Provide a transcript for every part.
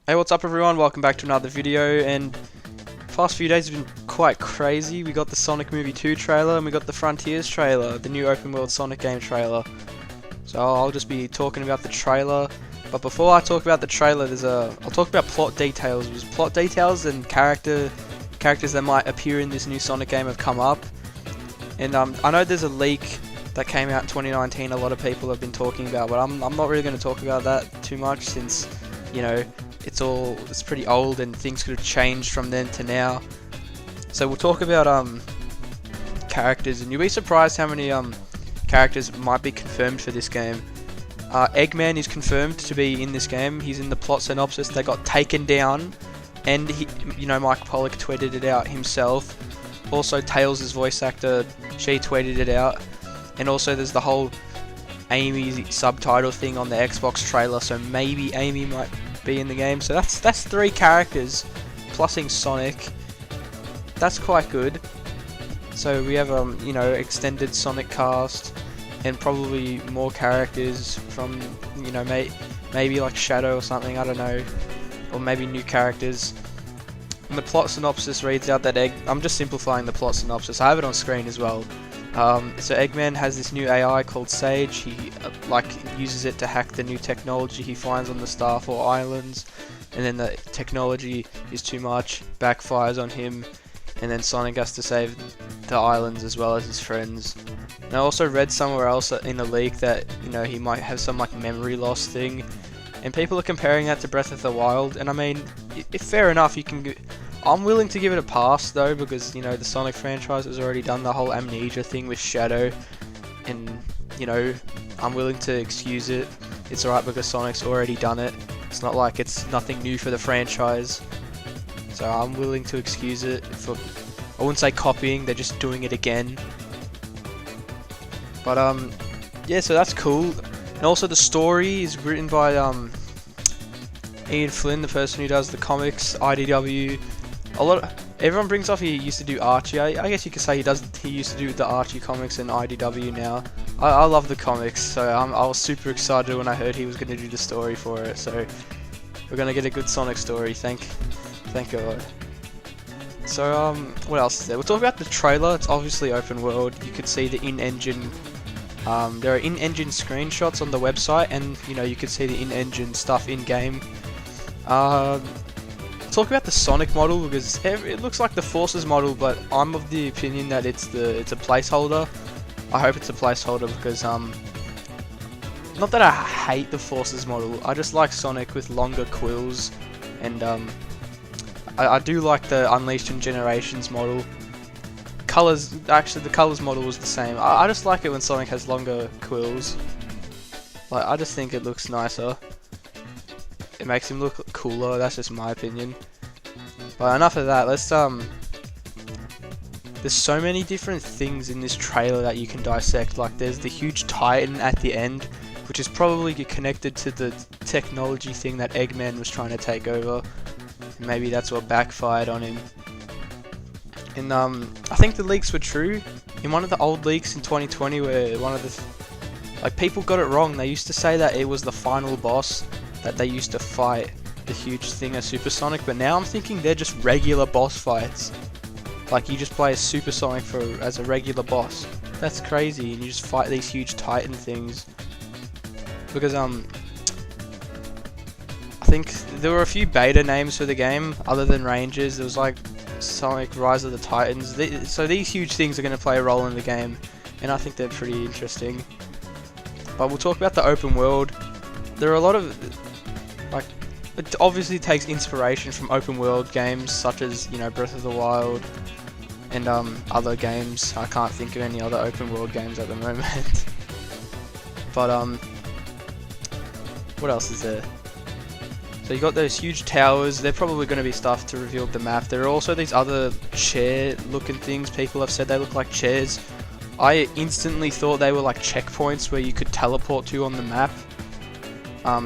Hey, what's up everyone? Welcome back to another video, and past few days have been quite crazy. We got the Sonic Movie 2 trailer and we got the Frontiers trailer, the new open world Sonic game trailer. So I'll just be talking about the trailer, but before I talk about the trailer, I'll talk about plot details. Because plot details and characters that might appear in this new Sonic game have come up. And I know there's a leak that came out in 2019 a lot of people have been talking about, but I'm not really going to talk about that too much since, you know, it's pretty old and things could have changed from then to now. So we'll talk about characters, and you'll be surprised how many characters might be confirmed for this game. Eggman is confirmed to be in this game. He's in the plot synopsis. They got taken down, and Mike Pollock tweeted it out himself. Also, Tails' voice actor, she tweeted it out, and also there's the whole Amy subtitle thing on the Xbox trailer. So maybe Amy might be in the game. So that's 3 characters, plusing Sonic. That's quite good. So we have extended Sonic cast, and probably more characters from maybe like Shadow or something, I don't know, or maybe new characters. And the plot synopsis reads out that I'm just simplifying the plot synopsis. I have it on screen as well. So Eggman has this new AI called Sage. He uses it to hack the new technology he finds on the Star 4 Islands, and then the technology is too much, backfires on him, and then Sonic has to save the islands as well as his friends. And I also read somewhere else in a leak that he might have some memory loss thing, and people are comparing that to Breath of the Wild. And I mean, if fair enough, I'm willing to give it a pass though, because the Sonic franchise has already done the whole amnesia thing with Shadow, and I'm willing to excuse it. It's alright because Sonic's already done it. It's not like it's nothing new for the franchise, so I'm willing to excuse it. I wouldn't say copying, they're just doing it again. But yeah, so that's cool. And also the story is written by Ian Flynn, the person who does the comics, IDW. Everyone brings up he used to do Archie. I guess you could say he used to do the Archie comics and IDW now. I love the comics, so I was super excited when I heard he was going to do the story for it. So we're going to get a good Sonic story, thank God. So what else is there? We'll talk about the trailer. It's obviously open world. You could see the in-engine. There are in-engine screenshots on the website, and you could see the in-engine stuff in-game. Talk about the Sonic model, because it looks like the Forces model, but I'm of the opinion that it's a placeholder. I hope it's a placeholder because not that I hate the Forces model, I just like Sonic with longer quills, and I do like the Unleashed and Generations model. Actually the colors model was the same. I just like it when Sonic has longer quills. I just think it looks nicer. It makes him look cooler, that's just my opinion. But enough of that, there's so many different things in this trailer that you can dissect. Like there's the huge Titan at the end, which is probably connected to the technology thing that Eggman was trying to take over. Maybe that's what backfired on him. And I think the leaks were true. In one of the old leaks in 2020 where one of the people got it wrong, they used to say that it was the final boss that they used to fight, the huge thing as Super Sonic, but now I'm thinking they're just regular boss fights. Like you just play as Super Sonic as a regular boss. That's crazy, and you just fight these huge Titan things. Because I think there were a few beta names for the game other than Rangers. There was Sonic Rise of the Titans. So these huge things are going to play a role in the game, and I think they're pretty interesting. But we'll talk about the open world. There are a lot of it obviously takes inspiration from open world games such as Breath of the Wild and other games. I can't think of any other open world games at the moment. But what else is there? So you got those huge towers. They're probably going to be stuff to reveal the map. There are also these other chair looking things. People have said they look like chairs. I instantly thought they were like checkpoints where you could teleport to on the map.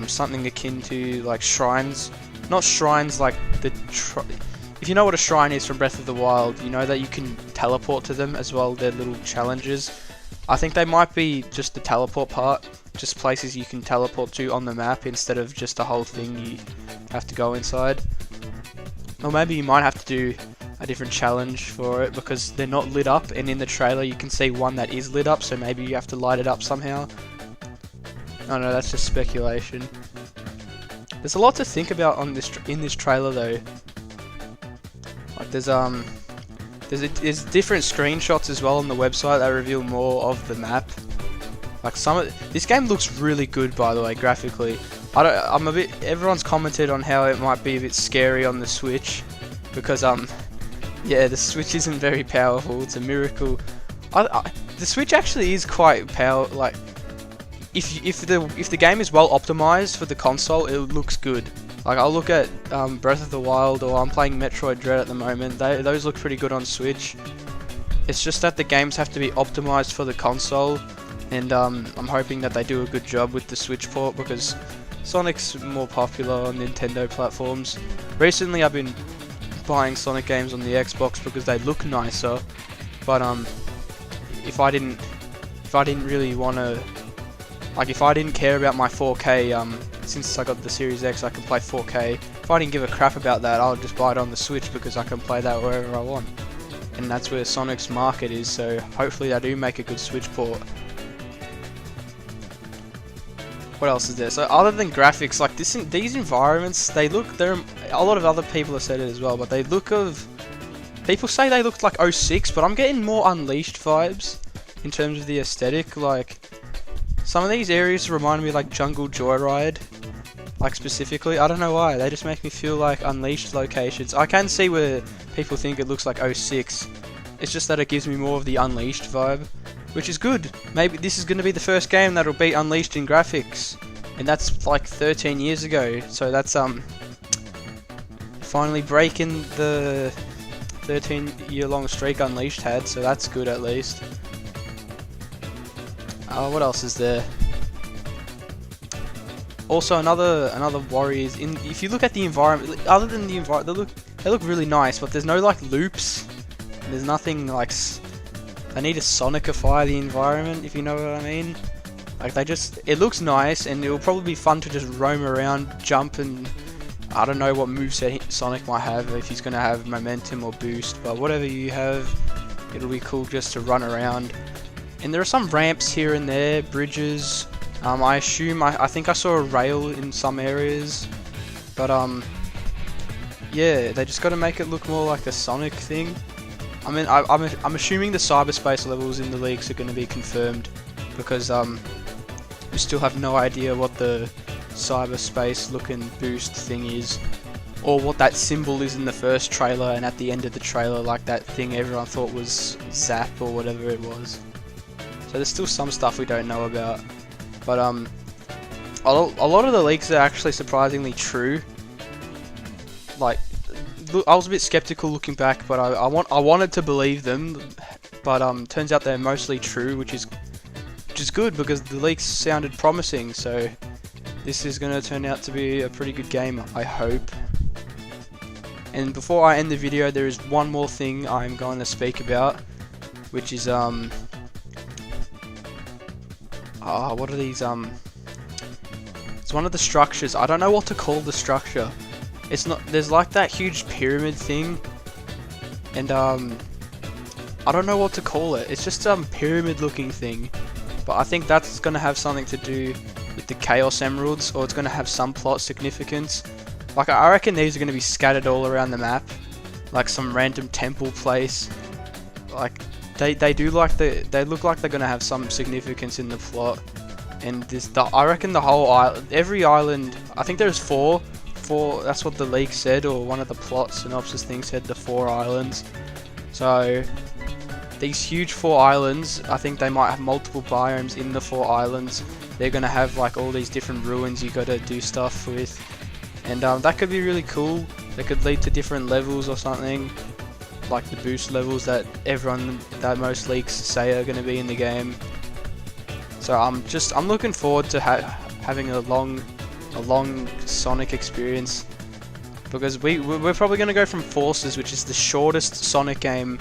Something akin to shrines. Not shrines like if you know what a shrine is from Breath of the Wild, you know that you can teleport to them as well. They're little challenges. I think they might be just the teleport part, just places you can teleport to on the map instead of just a whole thing have to go inside. Or maybe you might have to do a different challenge for it because they're not lit up, and in the trailer you can see one that is lit up, so maybe you have to light it up somehow. Oh no, that's just speculation. There's a lot to think about on this in this trailer though. Like there's different screenshots as well on the website that reveal more of the map. Like this game looks really good, by the way, graphically. Everyone's commented on how it might be a bit scary on the Switch because yeah, the Switch isn't very powerful. It's a miracle. The Switch actually is quite powerful. Like if the game is well optimized for the console, it looks good. Like I'll look at Breath of the Wild, or I'm playing Metroid Dread at the moment. Those look pretty good on Switch. It's just that the games have to be optimized for the console, and I'm hoping that they do a good job with the Switch port because Sonic's more popular on Nintendo platforms. Recently I've been buying Sonic games on the Xbox because they look nicer, but if I didn't really want to, like if I didn't care about my 4K, since I got the Series X I can play 4K, if I didn't give a crap about that, I'll just buy it on the Switch because I can play that wherever I want. And that's where Sonic's market is, so hopefully they do make a good Switch port. What else is there? So other than graphics, like these environments, a lot of other people have said it as well, but people say they look like 06, but I'm getting more Unleashed vibes in terms of the aesthetic. Like some of these areas remind me like Jungle Joyride, like specifically. I don't know why, they just make me feel like Unleashed locations. I can see where people think it looks like 06. It's just that it gives me more of the Unleashed vibe, which is good. Maybe this is going to be the first game that'll beat Unleashed in graphics, and that's like 13 years ago, so that's finally breaking the 13-year-long streak Unleashed had, so that's good at least. What else is there? Also, another worry is if you look at the environment. Other than the environment, they look really nice, but there's no like loops. There's nothing like. They need to Sonicify the environment, if you know what I mean. Like it looks nice, and it will probably be fun to just roam around, jump, and I don't know what moveset Sonic might have, if he's gonna have momentum or boost, but whatever you have, it'll be cool just to run around. And there are some ramps here and there, bridges. I think I saw a rail in some areas, but yeah, they just got to make it look more like a Sonic thing. I mean, I'm assuming the Cyberspace levels in the leaks are going to be confirmed because we still have no idea what the Cyberspace looking boost thing is, or what that symbol is in the first trailer and at the end of the trailer, like that thing everyone thought was Zap or whatever it was. So there's still some stuff we don't know about, but a lot of the leaks are actually surprisingly true. Like, I was a bit skeptical looking back, but I wanted to believe them, but turns out they're mostly true, which is good because the leaks sounded promising. So this is going to turn out to be a pretty good game, I hope. And before I end the video, there is one more thing I'm going to speak about, which is what are these it's one of the structures. I don't know what to call the structure. It's not, there's like that huge pyramid thing, and I don't know what to call it. It's just some pyramid looking thing, but I think that's gonna have something to do with the Chaos Emeralds, or it's gonna have some plot significance. Like I reckon these are gonna be scattered all around the map, like some random temple place. Like they look like they're gonna have some significance in the plot. And I reckon the whole island, every island, I think there's four, that's what the leak said, or one of the plot synopsis things said, the 4 islands. So these huge 4 islands, I think they might have multiple biomes in the 4 islands. They're gonna have like all these different ruins you gotta do stuff with, and that could be really cool. They could lead to different levels or something, like the boost levels that most leaks say are gonna be in the game. So I'm looking forward to having a long Sonic experience, because we're probably going to go from Forces, which is the shortest Sonic game,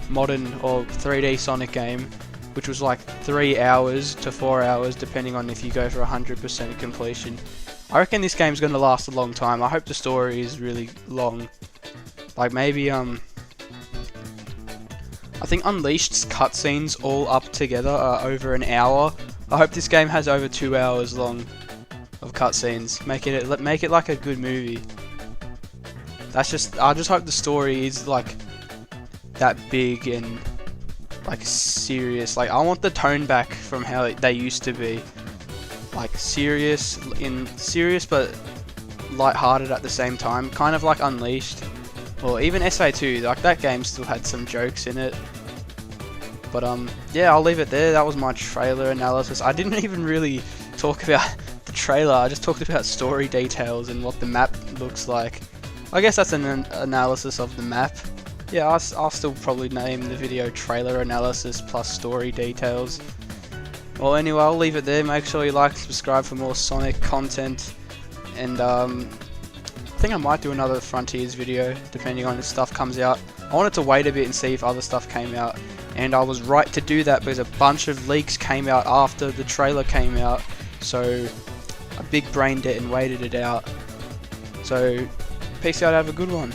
modern or 3D Sonic game, which was like 3 hours to 4 hours depending on if you go for 100% completion. I reckon this game's gonna last a long time. I hope the story is really long. Like maybe I think Unleashed's cutscenes all up together are over an hour. I hope this game has over 2 hours long of cutscenes. Make it like a good movie. I just hope the story is like that big and like serious. Like I want the tone back from how they used to be. Like serious but light-hearted at the same time, kind of like Unleashed, or even SA2. Like that game still had some jokes in it. But yeah, I'll leave it there. That was my trailer analysis. I didn't even really talk about the trailer. I just talked about story details and what the map looks like. I guess that's an analysis of the map. Yeah, I'll still probably name the video trailer analysis plus story details. Well, anyway, I'll leave it there. Make sure you like and subscribe for more Sonic content. And I think I might do another Frontiers video, depending on if stuff comes out. I wanted to wait a bit and see if other stuff came out. And I was right to do that because a bunch of leaks came out after the trailer came out. So I big brained it and waited it out. So peace out, have a good one.